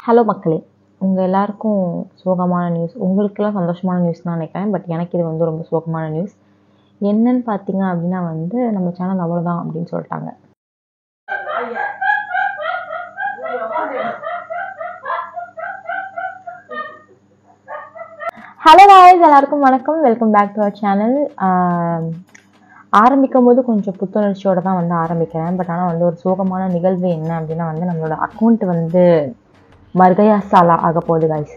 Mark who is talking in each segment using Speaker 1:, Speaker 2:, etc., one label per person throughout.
Speaker 1: Hello மக்களே, உங்கள் எல்லாருக்கும் சோகமான நியூஸ், உங்களுக்கெல்லாம் சந்தோஷமான நியூஸ் தான் நினைக்கிறேன். பட் எனக்கு இது வந்து ரொம்ப சோகமான நியூஸ். என்னன்னு பார்த்தீங்க அப்படின்னா வந்து நம்ம சேனல் அவ்வளோதான் அப்படின்னு சொல்லிட்டாங்க. ஹலோ guys, எல்லாருக்கும் வணக்கம். Welcome back to our channel. ஆரம்பிக்கும் போது கொஞ்சம் புத்துணர்ச்சியோடு தான் வந்து ஆரம்பிக்கிறேன். பட் ஆனால் வந்து ஒரு சோகமான நிகழ்வு என்ன அப்படின்னா வந்து நம்மளோட அக்கௌண்ட் வந்து மர்கயாசாலா ஆக போகுது guys.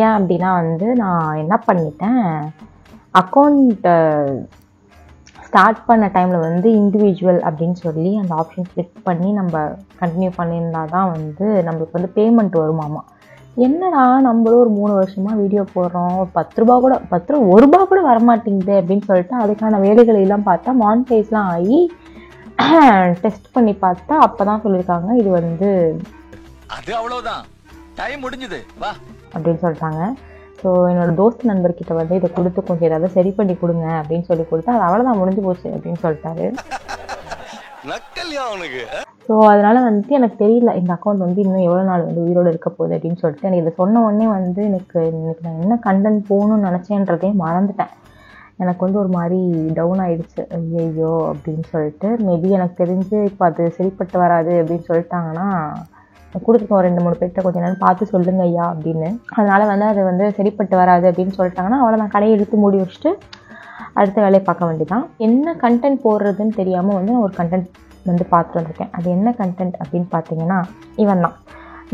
Speaker 1: ஏன் அப்படின்னா வந்து நான் என்ன பண்ணிட்டேன், அக்கௌண்ட்டை ஸ்டார்ட் பண்ண டைமில் வந்து இண்டிவிஜுவல் அப்படின்னு சொல்லி அந்த ஆப்ஷன் கிளிக் பண்ணி நம்ம கண்டினியூ பண்ணியிருந்தா தான் வந்து நம்மளுக்கு வந்து பேமெண்ட் வருமாமா. என்னடா நம்மளும் ஒரு 3 வருஷமாக வீடியோ போடுறோம், ஒரு 10 ரூபா கூட வரமாட்டேங்குது அப்படின்னு சொல்லிட்டு அதுக்கான வேலைகளை எல்லாம் பார்த்தா மானிட்டைஸ்லாம் ஆகி டெஸ்ட் பண்ணி பார்த்தா அப்போ தான் சொல்லியிருக்காங்க இது வந்து
Speaker 2: அது அவ்வளோதான், டைம் முடிஞ்சது வா
Speaker 1: அப்படின்னு சொல்லிட்டாங்க. ஸோ என்னோட தோஸ்த் நண்பர்கிட்ட வந்து இதை கொடுத்து கொஞ்சம் ஏதாவது சரி பண்ணி கொடுங்க அப்படின்னு சொல்லி கொடுத்து அது அவ்வளோதான் முடிஞ்சு போச்சு அப்படின்னு சொல்லிட்டாரு. ஸோ அதனால் வந்துட்டு எனக்கு தெரியல இந்த அக்கௌண்ட் வந்து இன்னும் எவ்வளோ நாள் வந்து உயிரோடு இருக்க போகுது அப்படின்னு சொல்லிட்டு எனக்கு இதை சொன்ன உடனே வந்து எனக்கு நான் என்ன கண்டென்ட் போகணும்னு நினச்சேன்றதே மறந்துட்டேன். எனக்கு வந்து ஒரு மாதிரி டவுன் ஆகிடுச்சு. ஐயோ அப்படின்னு சொல்லிட்டு மேபி எனக்கு தெரிஞ்சு இப்போ அது சரிப்பட்டு வராது அப்படின்னு சொல்லிட்டாங்கன்னா கொடுத்துருக்கோம் 2-3 பேர்கிட்ட கொஞ்சம் நேரம் பார்த்து சொல்லுங்க ஐயா அப்படின்னு. அதனால் வந்து அது வந்து சரிப்பட்டு வராது அப்படின்னு சொல்லிட்டாங்கன்னா அவ்வளோ நான் கடையை இழுத்து மூடி வச்சுட்டு அடுத்த வேலையை பார்க்க வேண்டியதான். என்ன கண்டென்ட் போடுறதுன்னு தெரியாமல் வந்து நான் ஒரு கண்டென்ட் வந்து பார்த்துட்டு வந்திருக்கேன். அது என்ன கண்டென்ட் அப்படின்னு பார்த்தீங்கன்னா இவன் தான்.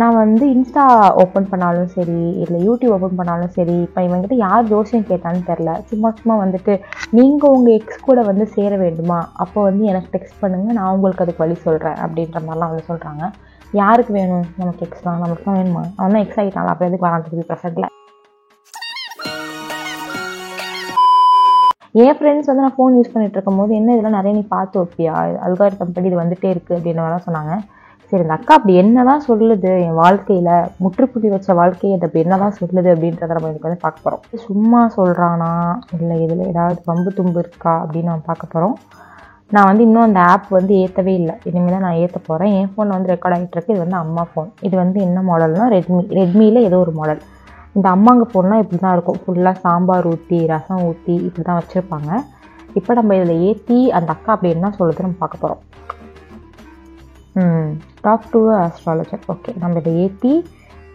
Speaker 1: நான் வந்து இன்ஸ்டா ஓப்பன் பண்ணாலும் சரி இல்லை யூடியூப் ஓப்பன் பண்ணாலும் சரி, இப்போ இவன்கிட்ட யார் ஜோசியம் கேட்டான்னு தெரில, சும்மா வந்துட்டு நீங்கள் உங்கள் எக்ஸ் கூட வந்து சேர வேண்டுமா, அப்போ வந்து எனக்கு டெக்ஸ்ட் பண்ணுங்கள், நான் உங்களுக்கு அதுக்கு வழி சொல்கிறேன் அப்படின்ற மாதிரிலாம் வந்து சொல்கிறாங்க. யாருக்கு வேணும் நமக்கு எக்ஸ் தான், நமக்கு தான் வேணுமா, அவன் தான் எக்ஸ் ஆகிட்டான் அப்போ எதுக்கு வரான் ப்ரெசென்ட்டில். என் ஃப்ரெண்ட்ஸ் வந்து நான் ஃபோன் யூஸ் பண்ணிட்டு இருக்கும் போது என்ன இதெல்லாம் நிறைய நீ பார்த்து வைப்பியா, அல்காரிதம் படி இது வந்துட்டே இருக்குது அப்படின்ற மாதிரி சொன்னாங்க. சரி இந்த அக்கா அப்படி என்ன தான் சொல்லுது என் வாழ்க்கையில், முற்றுப்புள்ளி வச்ச வாழ்க்கையை அது அப்படி என்ன தான் சொல்லுது அப்படின்றத நம்ம எனக்கு வந்து பார்க்க போகிறோம். சும்மா சொல்கிறானா இல்லை இதில் ஏதாவது பம்பு தும்பு இருக்கா அப்படின்னு நம்ம பார்க்க போகிறோம். நான் வந்து இன்னும் அந்த ஆப் வந்து ஏற்றவே இல்லை, இனிமேல் தான் நான் ஏற்ற போகிறேன். என் ஃபோன் வந்து ரெக்கார்ட் ஆகிட்டு இருக்கு. இது வந்து அம்மா ஃபோன். இது வந்து என்ன மாடல்னால் ரெட்மியில் ஏதோ ஒரு மாடல். இந்த அம்மாங்க ஃபோன்லாம் இப்படி தான் இருக்கும், ஃபுல்லாக சாம்பார் ஊற்றி ரசம் ஊற்றி இப்படி தான் வச்சுருப்பாங்க. இப்போ நம்ம இதில் ஏற்றி அந்த அக்கா அப்படி என்ன சொல்லுது நம்ம பார்க்க போகிறோம். Talk to astrologer. ஓகே, நம்ம இதை ஏற்றி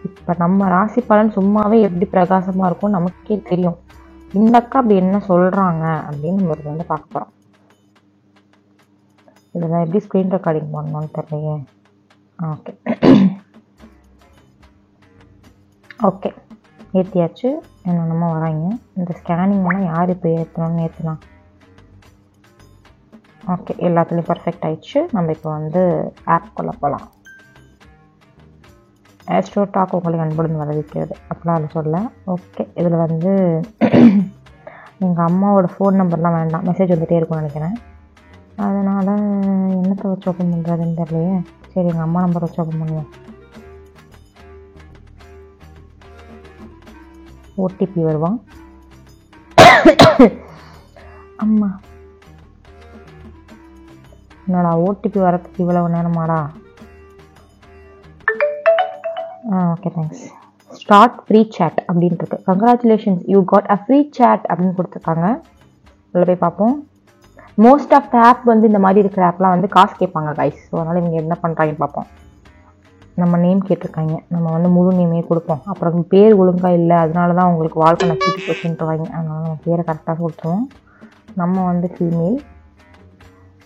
Speaker 1: இப்போ நம்ம ராசி பலன் சும்மாவே எப்படி பிரகாசமாக இருக்கும் நமக்கே தெரியும். இந்த அக்கா அப்படி என்ன சொல்கிறாங்க அப்படின்னு நம்ம இதை வந்து பார்க்க போகிறோம். இதில் நான் எப்படி ஸ்க்ரீன் ரெக்கார்டிங் பண்ணணும்னு தெரியலையே. ஓகே ஓகே ஏற்றியாச்சு. என்னென்னமோ வராங்க. இந்த ஸ்கேனிங்லாம் யார் இப்போ ஏற்றணும்னு ஏற்றலாம். ஓகே, எல்லாத்துலேயும் பர்ஃபெக்ட் ஆயிடுச்சு. நம்ம இப்போ வந்து ஆப்குள்ளே போகலாம். ஆஸ்ட்ரோ டாக் உங்களை அன்புடன் வரவேற்கிறது அப்படிலாம் அதை சொல்ல. ஓகே, இதில் வந்து எங்கள் அம்மாவோட ஃபோன் நம்பர்லாம் வேண்டாம், மெசேஜ் வந்துகிட்டே இருக்கும்னு நினைக்கிறேன். அதனால் என்னத்தை வச்சு ஓப்பன் பண்ணுறதுன்னு தெரியலையே. சரி எங்கள் அம்மா நம்பர் வச்சு ஓப்பன் பண்ணுவோம். ஓடிபி வருவான். அம்மா என்னடா ஓடிபி வரத்துக்கு இவ்வளவு நேரமாடா. Okay thanks. Start free chat அப்படின்ட்டு இருக்கு. Congratulations you got a free chat அப்படின்னு கொடுத்துருக்காங்க. உள்ள போய் பார்ப்போம். மோஸ்ட் ஆஃப் த ஆப் வந்து இந்த மாதிரி இருக்கிற ஆப்லாம் வந்து காசு கேட்பாங்க கைஸ். ஸோ அதனால் இவங்க என்ன பண்ணுறாங்கன்னு பார்ப்போம். நம்ம நேம் கேட்டிருக்காங்க, நம்ம வந்து முழு நேமே கொடுப்போம். அப்புறம் பேர் ஒழுங்காக இல்லை அதனால தான் உங்களுக்கு வாழ்க்கை நச்சிட்டு போச்சுன்ட்டுருவாங்க. அதனால நம்ம பேரை கரெக்டாக கொடுத்துருவோம். நம்ம வந்து ஃபீமேல்.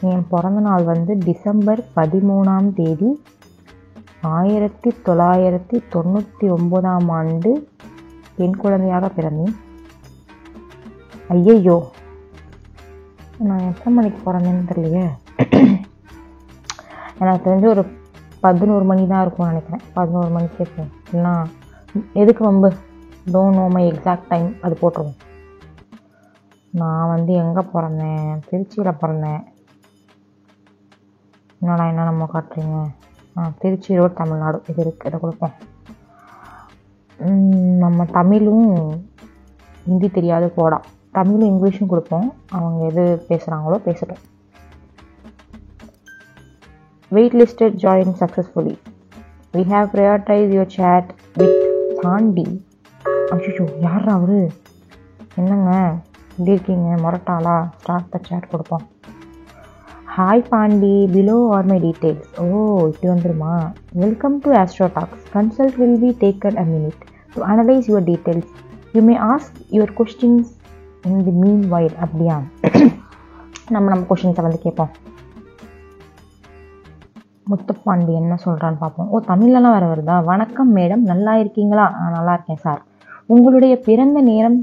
Speaker 1: என் பிறந்த நாள் வந்து டிசம்பர் 13ஆம் தேதி 1999ஆம் ஆண்டு பெண் குழந்தையாக பிறந்தேன். ஐயையோ, நான் எத்தனை மணிக்கு பிறந்தேன்னு தெரியலையே. எனக்கு தெரிஞ்சு ஒரு 11 மணி தான் இருக்கும்னு நினைக்கிறேன். 11 மணிக்கு இருக்கும். இல்லைனா எதுக்கு வம்பு, don't know my exact time அது போட்டுருவோம். நான் வந்து எங்கே பிறந்தேன், திருச்சியில் பிறந்தேன். என்னடா என்ன நம்ம காட்டுறீங்க. திருச்சி ரோடு தமிழ்நாடு இது இருக்குது, இதை கொடுப்போம். நம்ம தமிழும் ஹிந்தி தெரியாது போடா, தமிழும் இங்கிலீஷும் கொடுப்போம். அவங்க எது பேசுகிறாங்களோ பேசட்டும். Waitlisted joined successfully. We have prioritized your chat with Thandi. அச்சோ யார் அவரு? என்னங்க எப்படி இருக்கீங்க? மொரட்டாளா? ஸ்டார்ட் த சேட் கொடுப்போம். Hi Pandi, below are my details. ஓ இப்படி வந்துருமா? Welcome to Astro Talks. Consult will be taken a minute to analyse your details. You may ask your questions in the meanwhile. அப்படியா? நம்ம கொஸ்டின்ஸை வந்து கேட்போம். முத்துப்பாண்டி என்ன சொல்கிறான்னு பார்ப்போம். ஓ தமிழ்லலாம் வேறு வருதா? வணக்கம் மேடம், நல்லா இருக்கீங்களா? நல்லா இருக்கேன் சார். உங்களுடைய பிறந்த நேரம்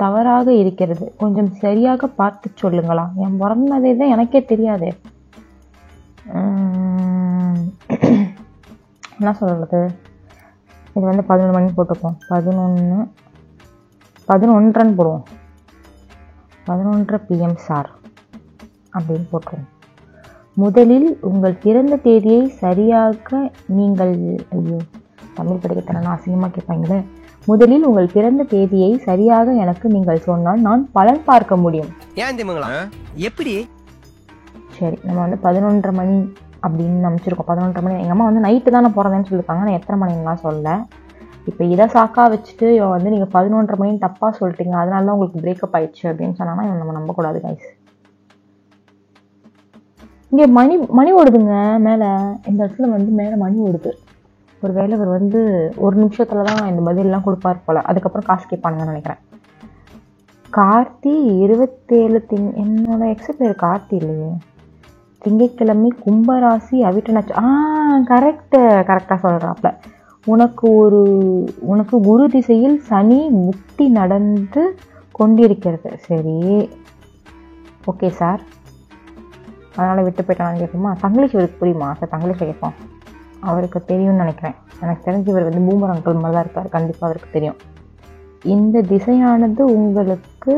Speaker 1: தவறாக இருக்கிறது, கொஞ்சம் சரியாக பார்த்து சொல்லுங்களா? என் பிறந்ததே தான் எனக்கே தெரியாது. என்ன சொல்கிறது, இது வந்து 11 மணிக்கு போட்டுப்போம். 11:11 போடுவோம். 11:30 PM சார் அப்படின்னு போட்டுருவோம். முதலில் உங்கள் பிறந்த தேதியை சரியாக நீங்கள், ஐயோ தமிழ் படிக்கத்தரனா அசிங்கமாக கேட்பாங்களே. முதலில் உங்கள் பிறந்த தேதியை சரியாக எனக்கு நீங்கள் சொன்னால் நான் பலன் பார்க்க முடியும்.
Speaker 3: ஏன் தெரியுங்களா? எப்படி?
Speaker 1: சரி, நம்ம வந்து 11:30 மணி அப்படின்னு அமைச்சிருக்கோம். 11:30 மணி. எங்கள் அம்மா வந்து நைட்டு தானே போகிறதுன்னு சொல்லியிருக்காங்க. நான் எத்தனை மணிலாம் சொல்ல. இப்போ இதை சாக்கா வச்சுட்டு வந்து நீங்கள் 11:30 மணின்னு தப்பாக சொல்லிட்டீங்க, அதனால தான் உங்களுக்கு பிரேக்கப் ஆயிடுச்சு அப்படின்னு சொன்னாங்கன்னா நம்ம நம்பக்கூடாது கைஸ். இங்கே மணி ஓடுதுங்க மேலே. இந்த இடத்துல வந்து மேலே மணி ஓடுது. ஒரு வேளை இவர் வந்து ஒரு நிமிஷத்தில் தான் இந்த பதிலெலாம் கொடுப்பார் போல். அதுக்கப்புறம் காசு கேட்பானுங்கன்னு நினைக்கிறேன். கார்த்தி 27 என்னோட எக்ஸ பேர் கார்த்தி இல்லையே. திங்கட்கிழமை கும்பராசி அவிட்டனாச்சு. கரெக்டாக சொல்கிறாப்புல. உனக்கு குரு திசையில் சனி முக்தி நடந்து கொண்டிருக்கிறது. சரி ஓகே சார், அதனால் விட்டு போயிட்டானு கேட்குமா? தங்கிலீஷ் இவருக்கு புரியுமா சார்? தங்கிலீஷில் கேட்போம். அவருக்கு தெரியும்னு நினைக்கிறேன். எனக்கு தெரிஞ்சு இவர் வந்து பூமர் அங்கிள் மாதிரி தான் இருப்பார். கண்டிப்பாக அவருக்கு தெரியும். இந்த திசையானது உங்களுக்கு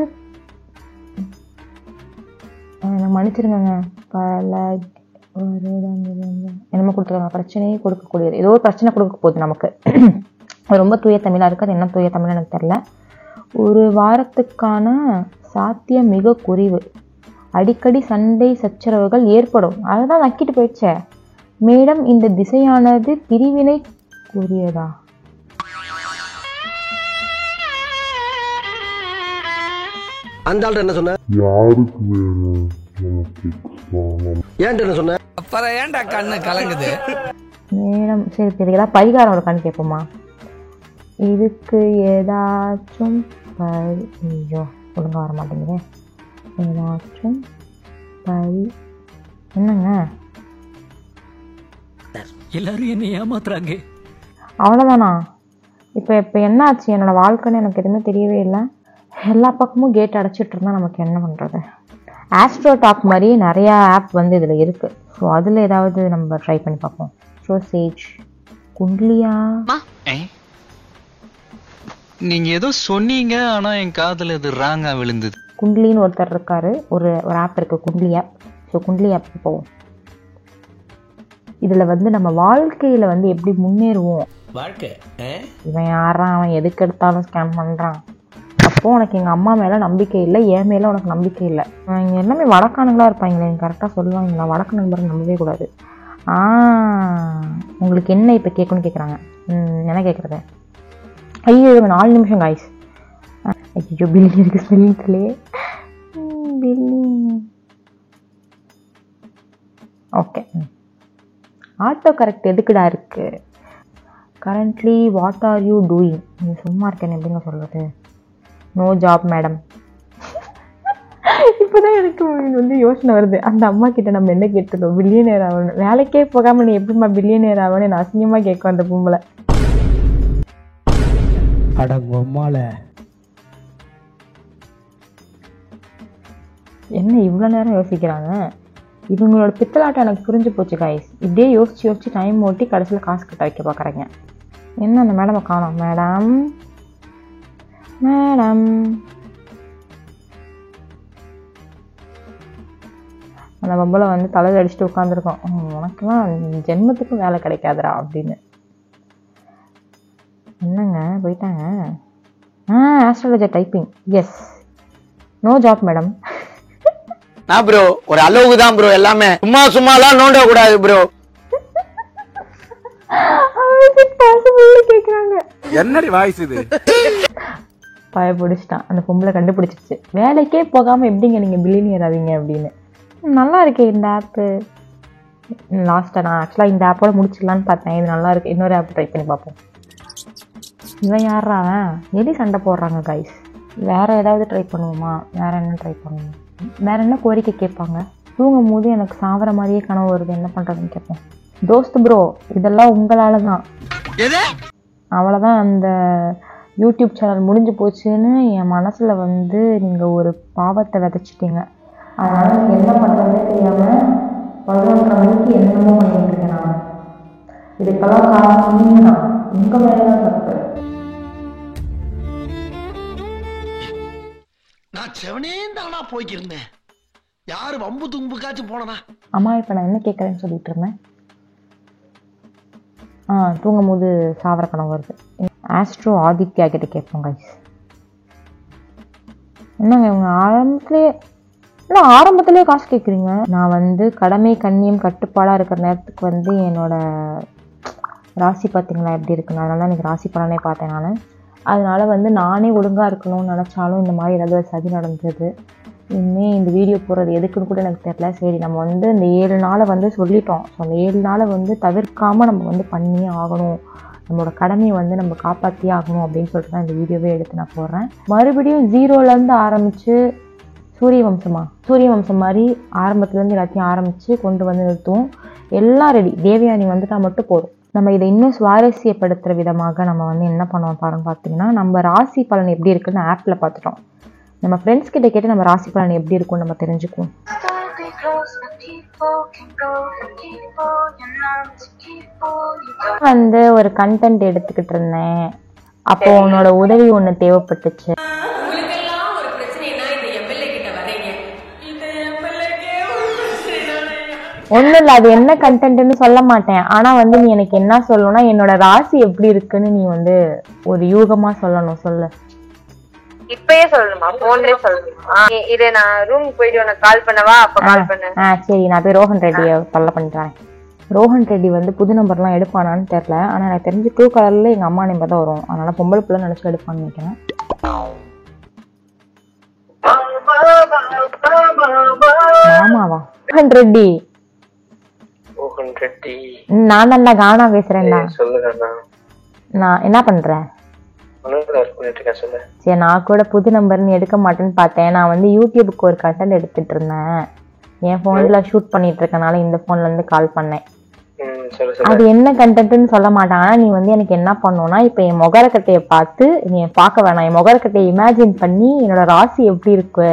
Speaker 1: மன்னிச்சிருங்க, பல என்னமோ கொடுத்துருக்காங்க, பிரச்சனையே கொடுக்கக்கூடியது. ஏதோ ஒரு பிரச்சனை கொடுக்க போகுது நமக்கு. அது ரொம்ப தூய தமிழாக இருக்குது. அது என்ன தூய தமிழ் எனக்கு தெரில. ஒரு வாரத்துக்கான சாத்தியம் மிக குறைவு. அடிக்கடி சண்டை சச்சரவுகள் ஏற்படும். அதுதான் நக்கிட்டு போயிடுச்சே. மேடம் இந்த திசையானது பிரிவினை கூறியதா?
Speaker 3: அந்த ஆள் என்ன சொன்ன?
Speaker 4: யாருக்கு வேணும்?
Speaker 3: ஏன்டா என்ன சொன்ன?
Speaker 5: அப்புறம் ஏன்டா கண்ணு கலங்குது?
Speaker 1: மேடம் சரி இதுக்கு ஏதாவது பரிகாரம் இருக்கான்னு கேட்போமா? இதுக்கு ஏதாச்சும் ஐயோ ஒழுங்கா வர மாட்டேங்குது. ஏதாச்சும் என்னங்க
Speaker 5: எல்லாரும் என்ன ஏமாத்துறாங்க.
Speaker 1: அவ்வளோதானா? இப்போ என்ன ஆச்சு? என்னோட வாழ்க்கைன்னு எனக்கு எதுவுமே தெரியவே இல்லை. எல்லா பக்கமும் கேட் அடைச்சிட்டு இருந்தா நமக்கு என்ன பண்ணுறது? ஆஸ்ட்ரோ டாக் மாதிரி நிறையா ஆப் வந்து இதில் இருக்குது. ஸோ அதில் ஏதாவது நம்ம ட்ரை பண்ணி பார்ப்போம். சேஜ் குண்ட்லியா?
Speaker 6: நீங்க ஏதோ சொன்னீங்க, ஆனா என் காதுல இது ராங்கா விழுந்தது.
Speaker 1: குண்ட்லின்னு ஒருத்தர் இருக்காரு. ஒரு ஆப் இருக்குது, Kundli app. So Kundli app போவோம். இதில் வந்து நம்ம வாழ்க்கையில் வந்து எப்படி முன்னேறுவோம்.
Speaker 5: வாழ்க்கை
Speaker 1: இவன் யாரான், அவன் எதுக்கு எடுத்தாலும் ஸ்கேம் பண்ணுறான். அப்போது உனக்கு எங்கள் அம்மா மேலே நம்பிக்கை இல்லை, என் மேலே உனக்கு நம்பிக்கை இல்லை. இங்கே எல்லாமே வடக்கானுங்களாக இருப்பாங்களே, நீங்கள் கரெக்டாக சொல்லுவாங்களா? வடக்கு நண்பர்கள் நம்பவே கூடாது. உங்களுக்கு என்ன இப்போ கேட்கணும்னு கேட்குறாங்க. என்ன கேட்குறது? ஐயோ 4 நிமிஷம் காய்ஸ். ஐயோ பில்லி இருக்கு ஸ்பெல்லிங்ஸ்லே. ஓகே, ஆட்டோ கரெக்ட் எதுக்குடா இருக்கு? Currently what are you doing? நீ சும்மா இருக்கேன்னு எப்படிங்க சொல்கிறது? No job madam. இப்போதான் எனக்கு வந்து யோசனை வருது. அந்த அம்மா கிட்ட நம்ம என்ன கேட்டுருக்கோம்? பில்லியனர் ஆகணும். வேலைக்கே போகாமல் நீ எப்படிமா பில்லியனர் ஆகணும்னு நான் அசிங்கமாக கேட்கும் அந்த பொம்பளை.
Speaker 5: அடங்கம்மால
Speaker 1: என்ன இவ்வளோ நேரம் யோசிக்கிறாங்க? இவங்களோட பித்தலாட்டம் எனக்கு புரிஞ்சு போச்சு கைஸ். இப்படியே யோசிச்சு டைம் ஓட்டி கடைசியில் காசு கட்ட வைக்க பார்க்குறேங்க. என்ன அந்த மேடமை காணோம்? மேடம் அந்த பொம்பளை வந்து தலையில் அடிச்சுட்டு உட்காந்துருக்கோம். உனக்கெல்லாம் ஜென்மத்துக்கும் வேலை கிடைக்காதரா அப்படின்னு. என்னங்க போயிட்டாங்க? Astrologer typing. Yes, no job madam.
Speaker 7: நான் ப்ரோ ஒரு அளவுக்கு தான் ப்ரோ, எல்லாமே சும்மாலாம் நோண்ட கூடாது ப்ரோ.
Speaker 1: கேக்குறாங்க.
Speaker 2: என்னடி வாய்ஸ் இது?
Speaker 1: பயப்பிடிச்சிட்டான். அந்த பொம்பளை கண்டுபிடிச்சிருச்சு. வேலைக்கே போகாம எப்படிங்க நீங்க பில்லியனியர் ஆவீங்க அப்படின்னு. நல்லா இருக்கே இந்த ஆப்பு. லாஸ்ட்டாக நான் ஆக்சுவலாக இந்த ஆப்போட முடிச்சிடலான்னு பார்த்தேன். இது நல்லா இருக்கு. இன்னொரு ஆப் ட்ரை பண்ணி பார்ப்போம். இவன் யாரா அவன்? எடி சண்டை போடுறாங்க கைஸ். வேற ஏதாவது ட்ரை பண்ணுவோமா? வேற என்ன ட்ரை பண்ணுவோம்? வேற என்ன கோரிக்கை கேட்பாங்க? தூங்கும் போது எனக்கு சாவர மாதிரியே கனவு வருது, என்ன பண்றதுன்னு கேட்போம். தோஸ்த் ப்ரோ, இதெல்லாம் உங்களால தான். அவ்வளோதான், அந்த யூடியூப் சேனல் முடிஞ்சு போச்சுன்னு என் மனசுல வந்து நீங்க ஒரு பாவத்தை விதைச்சிட்டீங்க. அதனால என்ன பண்றதுன்னு தெரியாம 11:30 மணிக்கு என்னமோ பண்ணிட்டு இருக்கேன் நான். இதுக்கெல்லாம் காரணம் நீங்க தான். உங்க மேலதான் தப்பு.
Speaker 3: நான் செவனே தானா போய்க்கிருந்தேன். யாரு வம்பு தும்புக்காச்சும் போனனா?
Speaker 1: அம்மா இப்ப நான் என்ன கேட்கறேன்னு சொல்லிட்டு இருந்தேன். தூங்கும் போது சாவர கனவு வருது. ஆஸ்ட்ரோ ஆதித்யா கிட்ட கேட்போம் கைஸ். என்னங்க இவங்க ஆரம்பத்திலே காசு கேட்குறீங்க? நான் வந்து கடமை கண்ணியம் கட்டுப்பாடாக இருக்கிற நேரத்துக்கு வந்து என்னோட ராசி பார்த்தீங்களா எப்படி இருக்குன்னு. அதனால தான் எனக்கு ராசி பலனே பார்த்தேன் நான். அதனால வந்து நானே ஒழுங்காக இருக்கணும்னு நினச்சாலும் இந்த மாதிரி ஏதாவது ஒரு சதி நடந்தது. இனிமேல் இந்த வீடியோ போடுறது எதுக்குன்னு கூட எனக்கு தெரியல. சரி, நம்ம வந்து இந்த 7 நாளை வந்து சொல்லிட்டோம். ஸோ அந்த 7 நாளை வந்து தவிர்க்காமல் நம்ம வந்து பண்ணியே ஆகணும். நம்மளோட கடமையை வந்து நம்ம காப்பாற்றியே ஆகணும் அப்படின்னு சொல்லிட்டு தான் இந்த வீடியோவே எடுத்து நான் போடுறேன். மறுபடியும் 0லேருந்து ஆரம்பித்து சூரிய வம்சம் மாதிரி ஆரம்பத்துலேருந்து எல்லாத்தையும் ஆரம்பித்து கொண்டு வந்து நிறுத்துவோம். எல்லாம் ரெடி. தேவயானி வந்துட்டால் மட்டும் போதும். நம்ம இதை இன்னும் சுவாரஸ்யப்படுத்துகிற விதமாக நம்ம வந்து என்ன பண்ணுவோம் பார்த்தீங்கன்னா, நம்ம ராசி பலன் எப்படி இருக்குன்னு ஆப்பில் பார்த்துட்டோம். நம்ம ஃப்ரெண்ட்ஸ் கிட்ட கேட்டு நம்ம ராசி பலன் எப்படி இருக்கும்னு நம்ம தெரிஞ்சுக்குவோம். வந்து ஒரு கண்டென்ட் எடுத்துக்கிட்டு இருந்தேன். அப்போ உன்னோட உதவி ஒன்று தேவைப்பட்டுச்சு. ஒன்றும் இல்லை, அது என்ன கண்டென்ட்னு சொல்ல மாட்டேன். ஆனால் வந்து நீ எனக்கு என்ன சொல்லணும்னா, என்னோட ராசி எப்படி இருக்குன்னு நீ வந்து ஒரு யூகமா சொல்லணும். சொல்லு.
Speaker 7: இப்பயே சொல்லணுமா? போன்லயே சொல்லணுமா? இது நான் ரூமுக்கு போயிட்டு உனக்கு கால் பண்ணவா? அப்ப கால் பண்ணு.
Speaker 1: சரி, நான் போய் ரோஹன் ரெட்டியை தொல்லை பண்ணிட்டேன். ரோஹன் ரெட்டி வந்து புது நம்பர்லாம் எடுப்பானான்னு தெரியல. ஆனால் எனக்கு தெரிஞ்சு ப்ளூ கலர்ல எங்கள் அம்மா நம்பர் தான் வரும். அதனால பொம்பளை பிள்ளை நினச்சி எடுப்பான்னு நினைக்கிறேன். ஆமாவா? ரோஹன் ரெட்டி நான் தான்டா கானா பேசுறேன்டா. நான் என்ன பண்றேன்? சரி, நான் கூட புது நம்பர்னு எடுக்க மாட்டேன்னு பார்த்தேன். நான் வந்து யூடியூபுக்கு ஒரு கண்டென்ட் எடுத்துட்டு இருந்தேன். என் போன்ல ஷூட் பண்ணிட்டு இருக்கனால இந்த போன்ல இருந்து கால் பண்ணேன். அது என்ன கண்டென்ட்னு சொல்ல மாட்டாங்க. ஆனா நீ வந்து எனக்கு என்ன பண்ணணும்னா, இப்ப என் முகரக்கட்டையை பார்த்து நீ பார்க்க வேணாம், என் முகரக்கட்டையை இமேஜின் பண்ணி என்னோட ராசி எப்படி இருக்கு,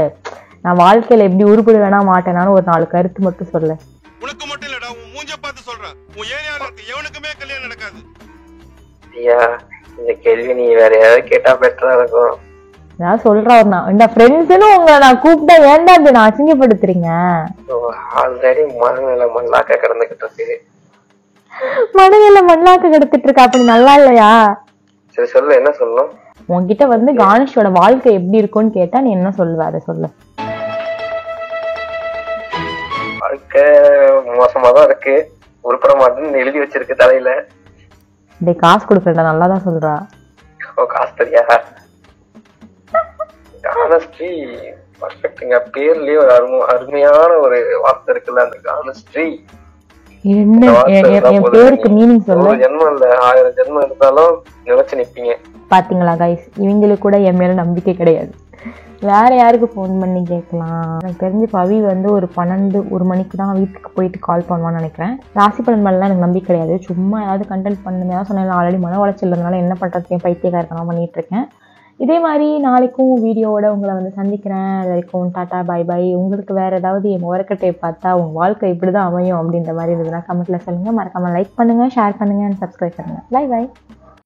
Speaker 1: நான் வாழ்க்கையில எப்படி உருப்பிடுவேனா மாட்டேனான்னு ஒரு 4 கருத்து மட்டும் சொல்லு.
Speaker 8: உனக்கு மட்டும் இல்லடா, உன் மூஞ்ச பார்த்து சொல்றேன். உன் ஏரியால இருக்க எவனுக்குமே கல்யாணம் நடக்காது.
Speaker 9: ஐயா, இந்த கேள்வி நீ வேற யாராவது கேட்டா பெட்டரா இருக்கும்.
Speaker 1: நான் சொல்றேன், இந்த ஃப்ரெண்ட்ஸ்னு உங்களை நான் கூப்பிட்டா ஏன்டா அப்படி நான் அசிங்கப்படுத்துறீங்க?
Speaker 9: ஆல்ரெடி மனநிலை மண்ணாக்க கிடந்துகிட்டு இருக்கு.
Speaker 1: மனநிலை மண்ணாக்க கிடந்துட்டு இருக்கு, அப்படி நல்லா இல்லையா?
Speaker 9: சரி சொல்லு, என்ன சொல்லணும்?
Speaker 1: உன்கிட்ட வந்து கானிஷோட வாழ்க்கை எப்படி இருக்கும்னு கேட்டா நீ என்ன சொல்லுவ? அதை சொல்லு.
Speaker 9: வாழ்க்கை மோசமாதான் இருக்கு, உருப்பட மாட்டேன்னு எழுதி வச்சிருக்கு தலையில.
Speaker 1: டேய், காசு கொடுக்கறா, நல்லாதான் சொல்றா.
Speaker 9: காசு தெரியா? கானஸ்ட்ரி பர்ஃபெக்ட்ங்க. பேர்லயே ஒரு அருமையான ஒரு வார்த்தை இருக்குல்ல, அந்த கானஸ்ட்ரி.
Speaker 1: என்ன என் பேருக்கு மீனிங் சொல்லு.
Speaker 9: ஜென்மம் இல்ல, 1000 ஜென்மம் எடுத்தாலும் நினைச்சு நிப்பீங்க.
Speaker 1: பாத்தீங்களா கைஸ், இவங்களுக்கு கூட என் மேல நம்பிக்கை கிடையாது. வேற யாருக்கு ஃபோன் பண்ணி கேட்கலாம்? எனக்கு தெரிஞ்சு பவி வந்து ஒரு 12-1 மணிக்கு தான் வீட்டுக்கு போயிட்டு கால் பண்ணுவான்னு நினைக்கிறேன். ராசி பலன் மேலாம் எனக்கு நம்பிக்கை கிடையாது. சும்மா ஏதாவது கண்டென்ட் பண்ணுமே தான் சொன்னேன். ஆல்ரெடி மன உளைச்சல் இருந்தனால என்ன பண்றதுக்கு பைத்தியக்காரத்தனம் பண்ணிட்டு இருக்கேன். இதே மாதிரி நாளைக்கும் வீடியோவோட உங்களை வந்து சந்திக்கிறேன். அது வரைக்கும் டாட்டா பை பை. உங்களுக்கு வேற ஏதாவது என் முகரக்கட்டையை பார்த்தா உங்க வாழ்க்கை இப்படிதான் அமையும் அப்படின்ற மாதிரி இருந்ததுன்னா கமெண்ட்ல சொல்லுங்க. மறக்காம லைக் பண்ணுங்க, ஷேர் பண்ணுங்க, அண்ட் சப்ஸ்கிரைப் பண்ணுங்க. Bye by.